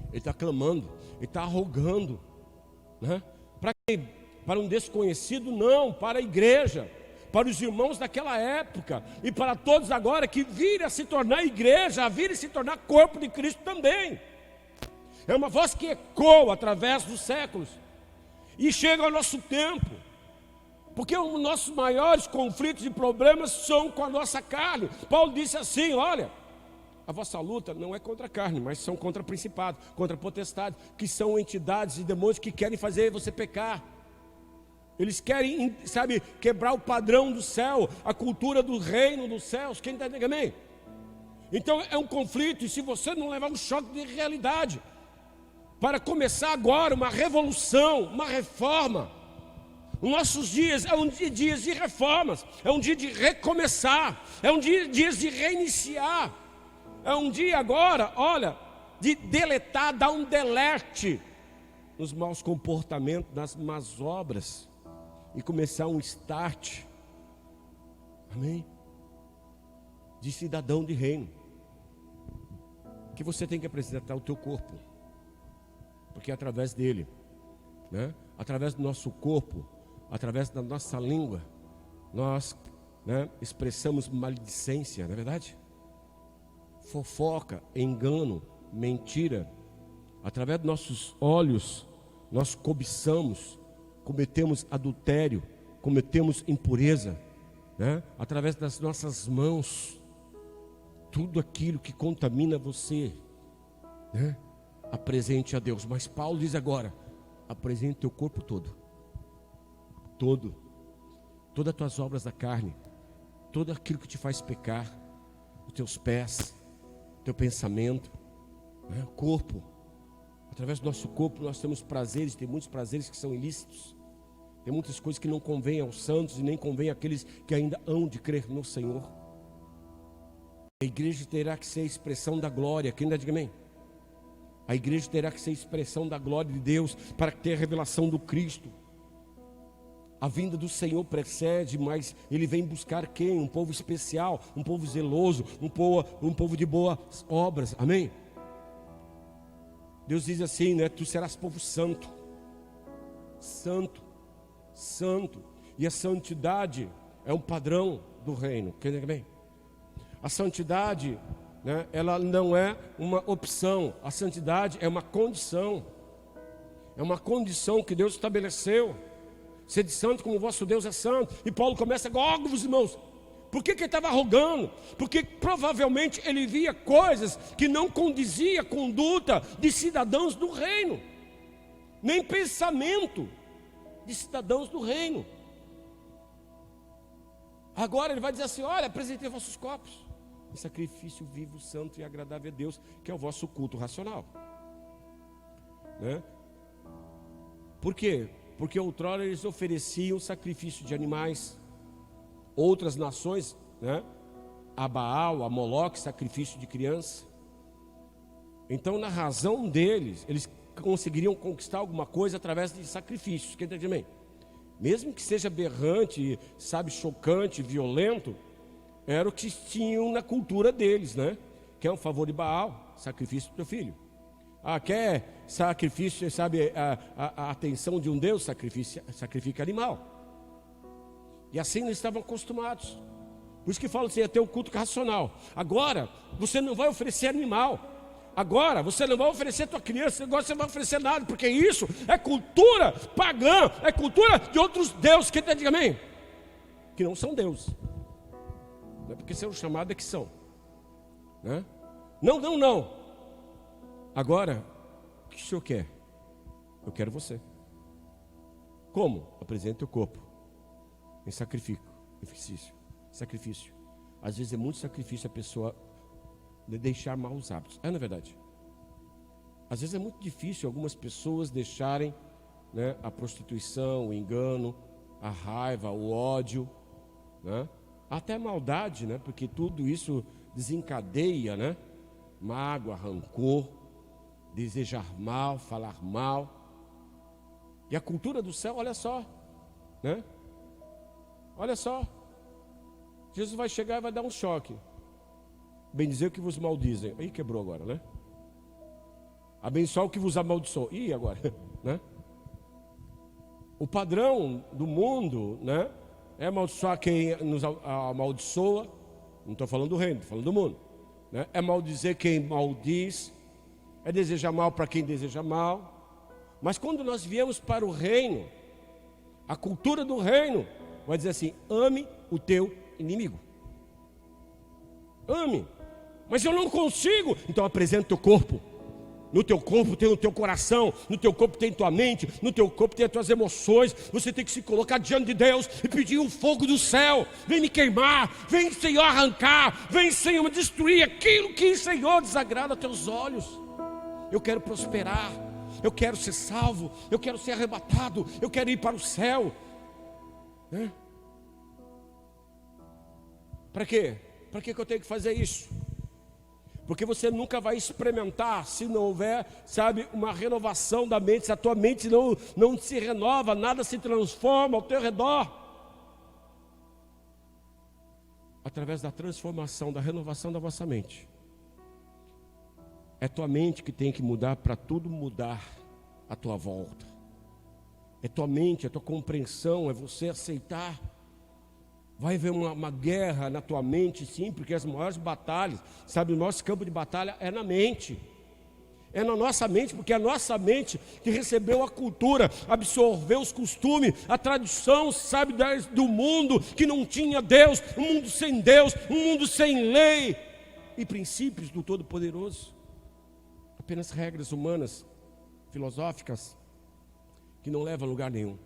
Speaker 1: Ele está clamando, ele está rogando, para quem? Para um desconhecido? Não, para a igreja, para os irmãos daquela época e para todos agora que virem a se tornar igreja, virem a se tornar corpo de Cristo também. É uma voz que ecoa através dos séculos e chega ao nosso tempo, porque os nossos maiores conflitos e problemas são com a nossa carne. Paulo disse assim: olha, a vossa luta não é contra a carne, mas são contra principados, contra potestades, que são entidades e demônios que querem fazer você pecar. Eles querem, sabe, quebrar o padrão do céu, a cultura do reino dos céus. Quem está entendendo? Amém? Então é um conflito, e se você não levar um choque de realidade, para começar agora uma revolução, uma reforma. Os nossos dias é um dia de reformas, é um dia de recomeçar, é um dia de reiniciar, é um dia agora, olha, de deletar, dar um delete nos maus comportamentos, nas más obras, e começar um start, amém? De cidadão de reino, que você tem que apresentar o teu corpo, porque é através dele, né? Através do nosso corpo, através da nossa língua, nós, né, expressamos maledicência, não é verdade? Fofoca, engano, mentira. Através dos nossos olhos, nós cobiçamos, cometemos adultério, cometemos impureza, né? Através das nossas mãos, tudo aquilo que contamina você, né? Apresente a Deus. Mas Paulo diz agora: apresente o teu corpo todo, todas as tuas obras da carne, tudo aquilo que te faz pecar, os teus pés, teu pensamento, né? Corpo. Através do nosso corpo nós temos prazeres, tem muitos prazeres que são ilícitos, tem muitas coisas que não convêm aos santos e nem convém àqueles que ainda hão de crer no Senhor. A igreja terá que ser a expressão da glória. Quem ainda diga amém? A igreja terá que ser a expressão da glória de Deus, para ter a revelação do Cristo. A vinda do Senhor precede, mas Ele vem buscar quem? Um povo especial, um povo zeloso, um povo de boas obras, amém? Deus diz assim, né? Tu serás povo santo, santo, santo. E a santidade é um padrão do reino, quer dizer bem? A santidade, né, ela não é uma opção, a santidade é uma condição. É uma condição que Deus estabeleceu. Sede santo como o vosso Deus é santo. E Paulo começa agora, os irmãos. Por que ele estava rogando? Porque provavelmente ele via coisas que não condizia a conduta de cidadãos do reino, nem pensamento de cidadãos do reino. Agora ele vai dizer assim: olha, apresentei vossos corpos em sacrifício vivo, santo e agradável a Deus, que é o vosso culto racional, né? Por quê? Porque outrora eles ofereciam sacrifício de animais. Outras nações, né, a Baal, a Moloque, sacrifício de criança. Então, na razão deles, eles conseguiriam conquistar alguma coisa através de sacrifícios. Quem entende bem? Mesmo que seja aberrante, sabe, chocante, violento, era o que tinham na cultura deles, né? Quer um favor de Baal? Sacrifício do teu filho. Ah, quer sacrifício, sabe, a atenção de um Deus? Sacrifica animal. E assim eles estavam acostumados. Por isso que fala assim, é ter um culto racional. Agora, você não vai oferecer animal. Agora, você não vai oferecer tua criança. Agora você não vai oferecer nada, porque isso é cultura pagã, é cultura de outros deuses. Quem diga amém? Que não são deuses. Não é porque são chamados, é que são, né? Não. Agora, o que o Senhor quer? Eu quero você. Como? Apresente o corpo em sacrifício. Às vezes é muito sacrifício a pessoa deixar maus hábitos. Não é verdade? Às vezes é muito difícil algumas pessoas deixarem, né, a prostituição, o engano, a raiva, o ódio, né? Até a maldade, né? Porque tudo isso desencadeia, né? Mágoa, rancor, desejar mal, falar mal. E a cultura do céu, olha só, né? Olha só, Jesus vai chegar e vai dar um choque. Bendizer o que vos maldizem. Ih, quebrou agora, né? Abençoar o que vos amaldiçoou. Ih, agora, né? O padrão do mundo, né, é amaldiçoar quem nos amaldiçoa. Não estou falando do reino, estou falando do mundo, né? É maldizer quem maldiz, é desejar mal para quem deseja mal. Mas quando nós viemos para o reino, a cultura do reino vai dizer assim: ame o teu inimigo. Ame. Mas eu não consigo. Então apresenta o teu corpo. No teu corpo tem o teu coração, no teu corpo tem tua mente, no teu corpo tem as tuas emoções. Você tem que se colocar diante de Deus e pedir o fogo do céu. Vem me queimar, vem, Senhor, arrancar, vem, Senhor, destruir aquilo que, Senhor, desagrada aos teus olhos. Eu quero prosperar, eu quero ser salvo, eu quero ser arrebatado, eu quero ir para o céu. Para quê? Para que eu tenho que fazer isso? Porque você nunca vai experimentar se não houver, sabe, uma renovação da mente. Se a tua mente não se renova, nada se transforma ao teu redor. Através da transformação, da renovação da vossa mente. É tua mente que tem que mudar para tudo mudar à tua volta. É tua mente, é tua compreensão, é você aceitar. Vai haver uma guerra na tua mente, sim, porque as maiores batalhas, sabe, o nosso campo de batalha é na mente. É na nossa mente, porque é a nossa mente que recebeu a cultura, absorveu os costumes, a tradição, sabe, do mundo que não tinha Deus, um mundo sem Deus, um mundo sem lei e princípios do Todo-Poderoso. Apenas regras humanas, filosóficas, que não levam a lugar nenhum.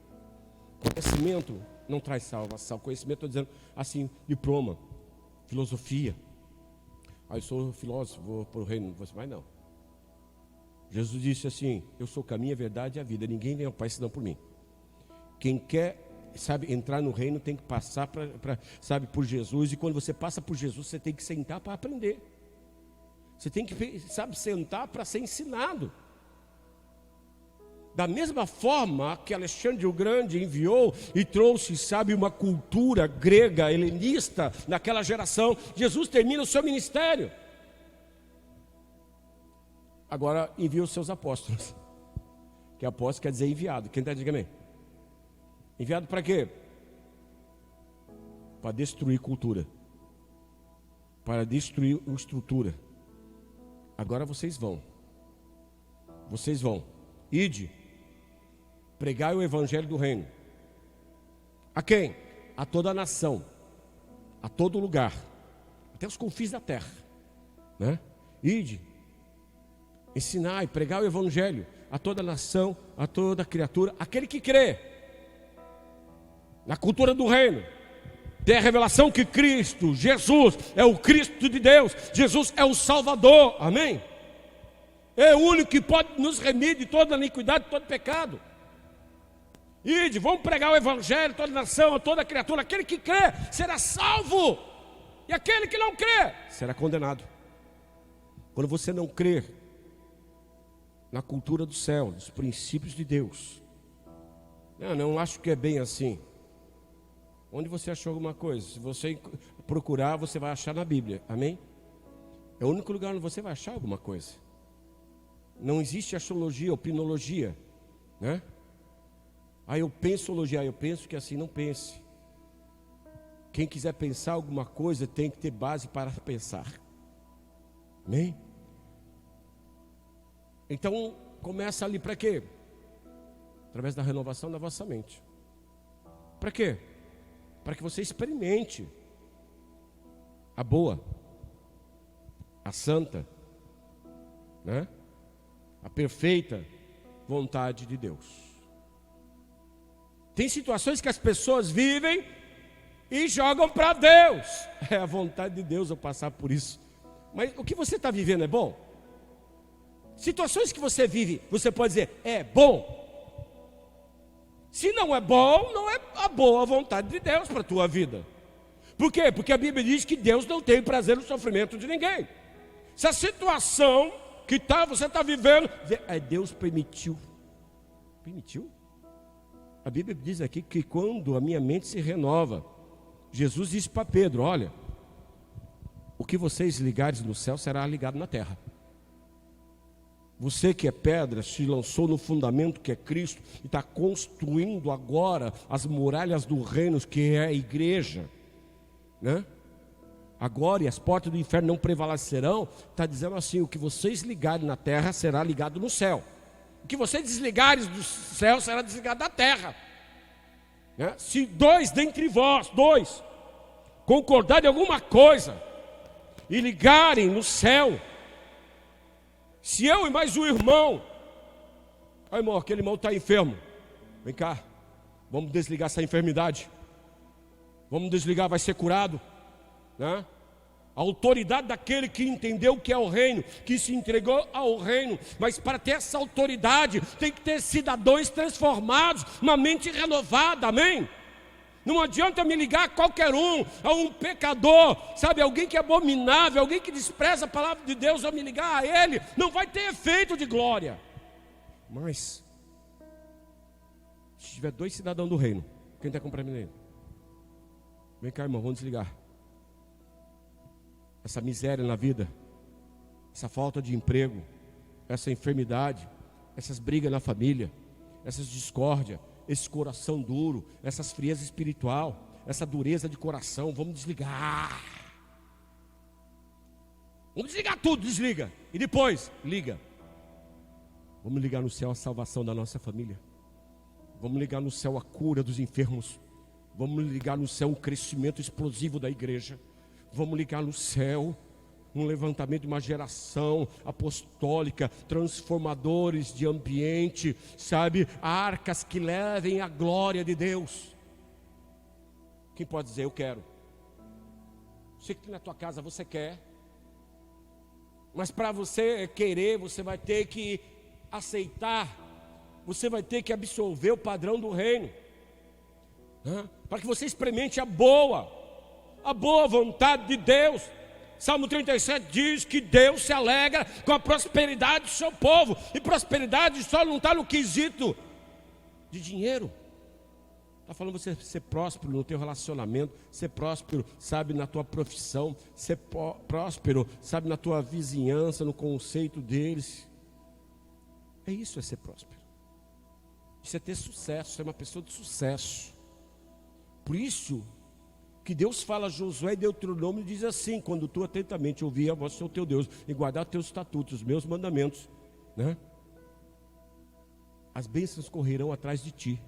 Speaker 1: Conhecimento não traz salvação. Conhecimento, estou dizendo assim, diploma, filosofia. Eu sou filósofo, vou para o reino. Você vai não. Jesus disse assim: eu sou o caminho, a verdade e a vida. Ninguém vem ao Pai senão por mim. Quem quer, sabe, entrar no reino tem que passar sabe, por Jesus. E quando você passa por Jesus, você tem que sentar para aprender. Você tem que, sabe, sentar para ser ensinado. Da mesma forma que Alexandre o Grande enviou e trouxe, sabe, uma cultura grega, helenista naquela geração, Jesus termina o seu ministério. Agora envia os seus apóstolos. Que apóstolo quer dizer enviado. Quem está dizendo amém? Enviado para quê? Para destruir cultura. Para destruir estrutura. Agora vocês vão. Ide. Pregai o evangelho do reino. A quem? A toda a nação. A todo lugar. Até os confins da terra. Né? Ide. Ensinai, pregai o evangelho a toda a nação, a toda criatura. Aquele que crê na cultura do reino. Tem a revelação que Cristo, Jesus, é o Cristo de Deus. Jesus é o Salvador. Amém? É o único que pode nos remir de toda iniquidade, de todo pecado. Ide, vamos pregar o evangelho a toda nação, a toda criatura. Aquele que crê será salvo, e aquele que não crê será condenado. Quando você não crê na cultura do céu, nos princípios de Deus, não acho que é bem assim. Onde você achou alguma coisa? Se você procurar, você vai achar na Bíblia. Amém? É o único lugar onde você vai achar alguma coisa. Não existe astrologia, opinologia, né? Eu pensologia, eu penso que assim. Não pense. Quem quiser pensar alguma coisa tem que ter base para pensar. Amém? Então começa ali para quê? Através da renovação da vossa mente. Para quê? Para que você experimente a boa, a santa, né? A perfeita vontade de Deus. Tem situações que as pessoas vivem e jogam para Deus. É a vontade de Deus eu passar por isso. Mas o que você está vivendo é bom? Situações que você vive, você pode dizer, é bom. Se não é bom, não é a boa vontade de Deus para a tua vida. Por quê? Porque a Bíblia diz que Deus não tem prazer no sofrimento de ninguém. Se a situação que você está vivendo, Deus permitiu. Permitiu? A Bíblia diz aqui que quando a minha mente se renova, Jesus disse para Pedro, olha, o que vocês ligares no céu será ligado na terra. Você que é pedra, se lançou no fundamento que é Cristo e está construindo agora as muralhas do reino, que é a igreja, né? Agora, e as portas do inferno não prevalecerão. Está dizendo assim, o que vocês ligarem na terra será ligado no céu. O que vocês desligarem do céu será desligado da terra, né? Se dois dentre vós, concordarem em alguma coisa, e ligarem no céu. Se eu e mais um irmão, irmão, aquele irmão está enfermo, vem cá, vamos desligar essa enfermidade, vamos desligar, vai ser curado, né? A autoridade daquele que entendeu o que é o reino, que se entregou ao reino. Mas para ter essa autoridade, tem que ter cidadãos transformados, uma mente renovada, amém? Não adianta me ligar a qualquer um, a um pecador, sabe, alguém que é abominável, alguém que despreza a palavra de Deus, ao me ligar a ele, não vai ter efeito de glória. Mas, se tiver 2 cidadãos do reino, quem está compreendendo? Vem cá, irmão, vamos desligar. Essa miséria na vida, essa falta de emprego, essa enfermidade, essas brigas na família, essas discórdias, esse coração duro, essas frieza espiritual, essa dureza de coração, vamos desligar. Vamos desligar tudo, desliga. E depois, liga. Vamos ligar no céu a salvação da nossa família. Vamos ligar no céu a cura dos enfermos. Vamos ligar no céu o crescimento explosivo da igreja. Vamos ligar no céu um levantamento de uma geração apostólica, transformadores de ambiente, sabe, arcas que levem a glória de Deus. Quem pode dizer, eu quero? Sei que na tua casa você quer, mas para você querer, você vai ter que aceitar, você vai ter que absorver o padrão do reino, para que você experimente a boa vontade de Deus. Salmo 37 diz que Deus se alegra com a prosperidade do seu povo. E prosperidade só não está no quesito de dinheiro. Está falando você ser próspero no teu relacionamento, ser próspero, sabe, na tua profissão, ser próspero, sabe, na tua vizinhança, no conceito deles. É isso, é ser próspero. Isso é ter sucesso, ser uma pessoa de sucesso. Por isso que Deus fala a Josué e Deuteronômio, diz assim: quando tu atentamente ouvir a voz do teu Deus e guardar teus estatutos, os meus mandamentos, né? As bênçãos correrão atrás de ti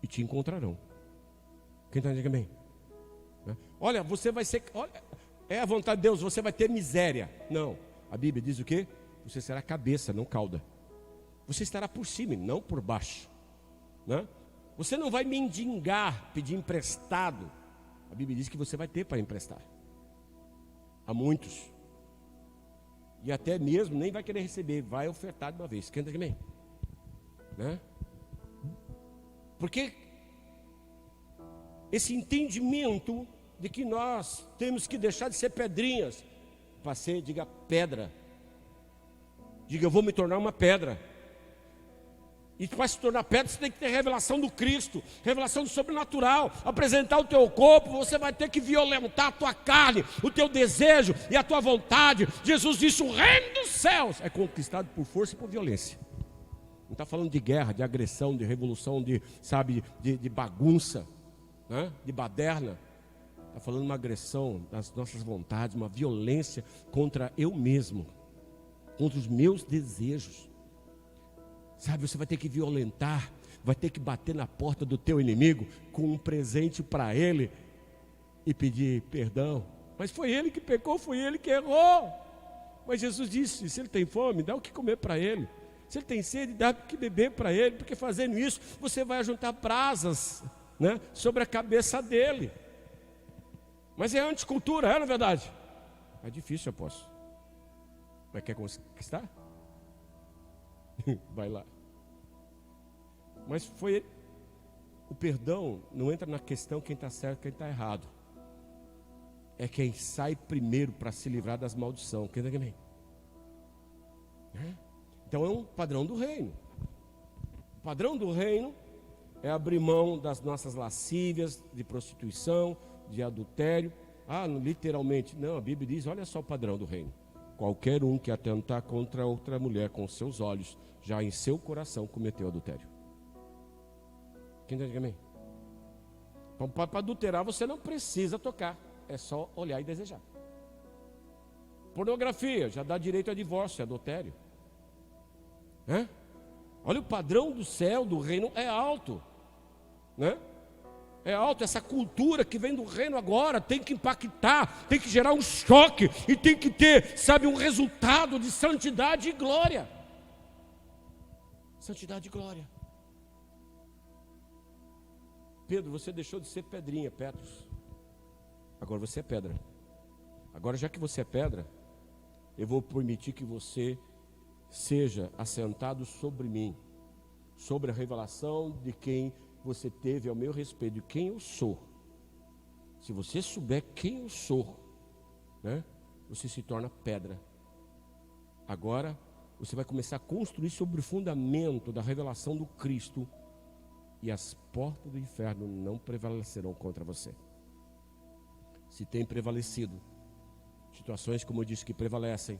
Speaker 1: e te encontrarão. Quem está dizendo amém? Olha, você vai ser, olha, é a vontade de Deus, você vai ter miséria. Não, a Bíblia diz o quê? Você será cabeça, não cauda. Você estará por cima e não por baixo, né? Você não vai mendigar, pedir emprestado. A Bíblia diz que você vai ter para emprestar a muitos. E até mesmo nem vai querer receber, vai ofertar de uma vez. Quem está aqui bem? Né? Porque esse entendimento de que nós temos que deixar de ser pedrinhas para ser, diga, pedra. Diga, eu vou me tornar uma pedra. E para se tornar pedra, você tem que ter revelação do Cristo, revelação do sobrenatural, apresentar o teu corpo. Você vai ter que violentar a tua carne, o teu desejo e a tua vontade. Jesus disse, o reino dos céus é conquistado por força e por violência. Não está falando de guerra, de agressão, de revolução, de bagunça, né? De baderna. Está falando de uma agressão das nossas vontades, uma violência contra eu mesmo, contra os meus desejos. Sabe, você vai ter que violentar, vai ter que bater na porta do teu inimigo com um presente para ele e pedir perdão. Mas foi ele que pecou, foi ele que errou. Mas Jesus disse, se ele tem fome, dá o que comer para ele. Se ele tem sede, dá o que beber para ele. Porque fazendo isso, você vai juntar brasas, né, sobre a cabeça dele. Mas é anticultura, é na verdade? É difícil, apóstolo. Mas quer conquistar? Vai lá. Mas foi o perdão não entra na questão quem está certo, quem está errado. É quem sai primeiro para se livrar das maldições. Quem está aqui? Então é um padrão do reino. O padrão do reino é abrir mão das nossas lascívias, de prostituição, de adultério. Literalmente, não, a Bíblia diz, olha só o padrão do reino. Qualquer um que atentar contra outra mulher com seus olhos, já em seu coração cometeu adultério. Quem está dizendo amém? Então, para adulterar você não precisa tocar, é só olhar e desejar. Pornografia já dá direito a divórcio, adultério. Olha, o padrão do céu, do reino é alto, né? é alto. Essa cultura que vem do reino agora tem que impactar, tem que gerar um choque e tem que ter, sabe, um resultado de santidade e glória. Santidade e glória. Pedro, você deixou de ser pedrinha, Petros. Agora você é pedra. Agora, já que você é pedra, eu vou permitir que você seja assentado sobre mim, sobre a revelação de quem você teve ao meu respeito, de quem eu sou. Se você souber quem eu sou, né, você se torna pedra. Agora você vai começar a construir sobre o fundamento da revelação do Cristo, e as portas do inferno não prevalecerão contra você. Se tem prevalecido situações, como eu disse, que prevalecem,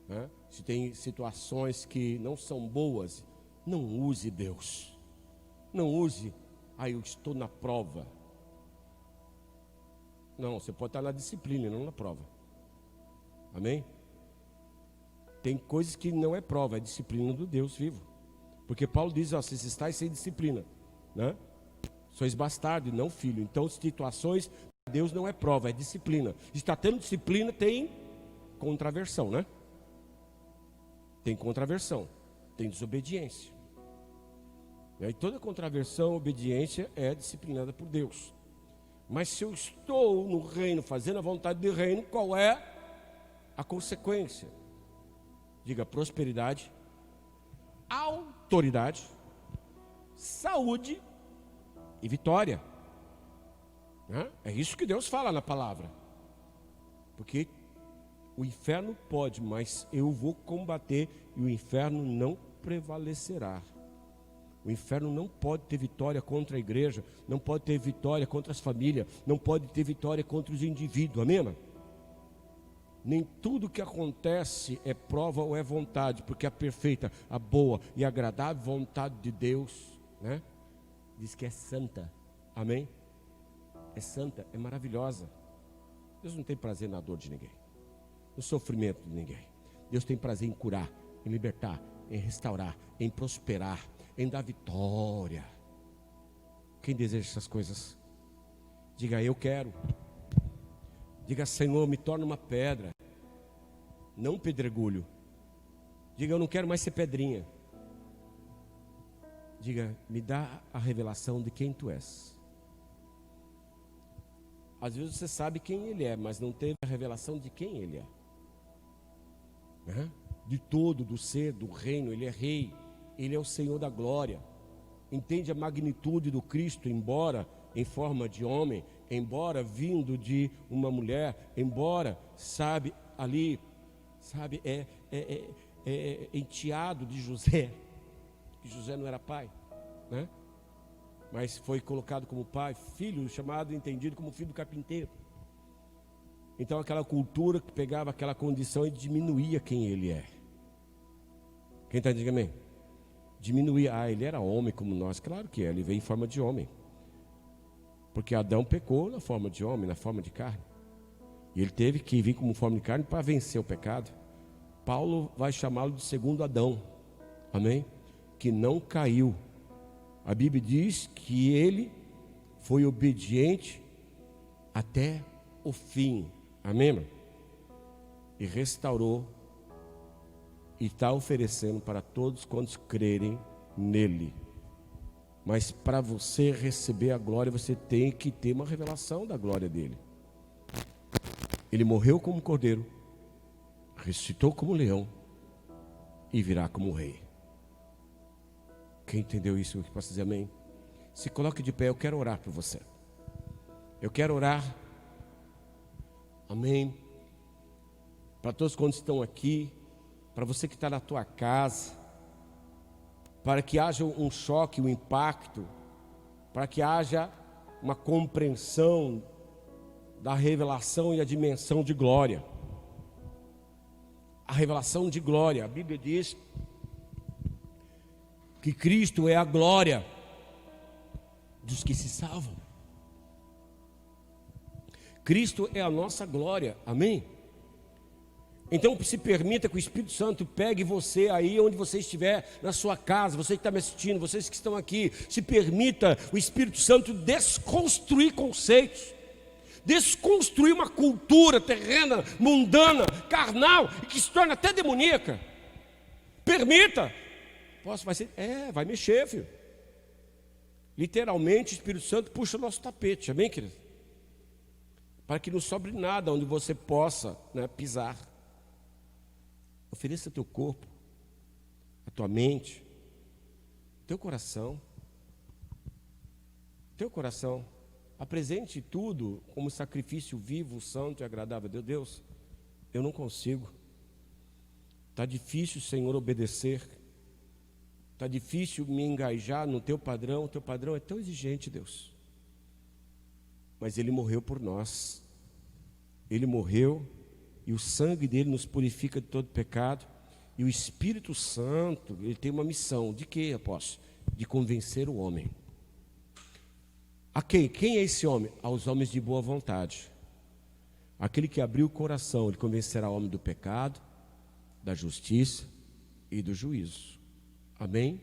Speaker 1: né? Se tem situações que não são boas, não use Deus. Não use, eu estou na prova. Não, você pode estar na disciplina, não na prova. Amém? Tem coisas que não é prova, é disciplina do Deus vivo. Porque Paulo diz, vocês estáis sem disciplina, né? Sois bastardo e não filho. Então, situações, Deus não é prova, é disciplina. Está tendo disciplina, tem contraversão, né? Tem contraversão, tem desobediência. E toda contraversão, obediência é disciplinada por Deus. Mas se eu estou no reino, fazendo a vontade do reino, qual é a consequência? Diga: prosperidade, autoridade, saúde e vitória. É isso que Deus fala na palavra. Porque o inferno pode, mas eu vou combater e o inferno não prevalecerá. O inferno não pode ter vitória contra a igreja, não pode ter vitória contra as famílias, não pode ter vitória contra os indivíduos, amém, mano? Nem tudo que acontece é prova ou é vontade, porque a perfeita, a boa e agradável vontade de Deus, né, diz que é santa, amém? É santa, é maravilhosa. Deus não tem prazer na dor de ninguém, no sofrimento de ninguém. Deus tem prazer em curar, em libertar, em restaurar, em prosperar, em dar vitória. Quem deseja essas coisas? Diga: eu quero. Diga: Senhor, me torna uma pedra, não um pedregulho. Diga: eu não quero mais ser pedrinha. Diga: me dá a revelação de quem tu és. Às vezes você sabe quem ele é, mas não teve a revelação de quem ele é, né? De todo, do ser, do reino. Ele é rei, ele é o Senhor da glória. Entende a magnitude do Cristo, embora em forma de homem, embora vindo de uma mulher, embora, sabe, ali, sabe, enteado de José, que José não era pai, né? Mas foi colocado como pai, filho, chamado, entendido como filho do carpinteiro. Então aquela cultura que pegava aquela condição e diminuía quem ele é. Quem está dizendo amém? Diminuía, ele era homem como nós. Claro que é, ele veio em forma de homem. Porque Adão pecou na forma de homem, na forma de carne. E ele teve que vir como forma de carne para vencer o pecado. Paulo vai chamá-lo de segundo Adão, amém? Que não caiu. A Bíblia diz que ele foi obediente até o fim, amém, irmão? E restaurou e está oferecendo para todos quantos crerem nele. Mas para você receber a glória, você tem que ter uma revelação da glória dele. Ele morreu como cordeiro, ressuscitou como leão e virá como rei. Quem entendeu isso, que possa dizer amém? Se coloque de pé, eu quero orar por você. Eu quero orar, amém, para todos quantos estão aqui, para você que está na tua casa, para que haja um choque, um impacto, para que haja uma compreensão da revelação e a dimensão de glória. A revelação de glória, a Bíblia diz que Cristo é a glória dos que se salvam. Cristo é a nossa glória, amém? Então se permita que o Espírito Santo pegue você aí onde você estiver, na sua casa, você que está me assistindo, vocês que estão aqui, se permita o Espírito Santo desconstruir conceitos, desconstruir uma cultura terrena, mundana, carnal, e que se torna até demoníaca. Permita. Vai mexer, filho. Literalmente o Espírito Santo puxa o nosso tapete, amém, querido? Para que não sobre nada onde você possa, pisar. Ofereça teu corpo, a tua mente, teu coração. Apresente tudo como sacrifício vivo, santo e agradável a Deus. Eu não consigo. Está difícil, Senhor, obedecer. Está difícil me engajar no teu padrão. O teu padrão é tão exigente, Deus. Mas Ele morreu por nós. Ele morreu e o sangue dele nos purifica de todo pecado. E o Espírito Santo, ele tem uma missão. De quê, apóstolo? De convencer o homem. A quem? Quem é esse homem? Aos homens de boa vontade. Aquele que abriu o coração, ele convencerá o homem do pecado, da justiça e do juízo. Amém?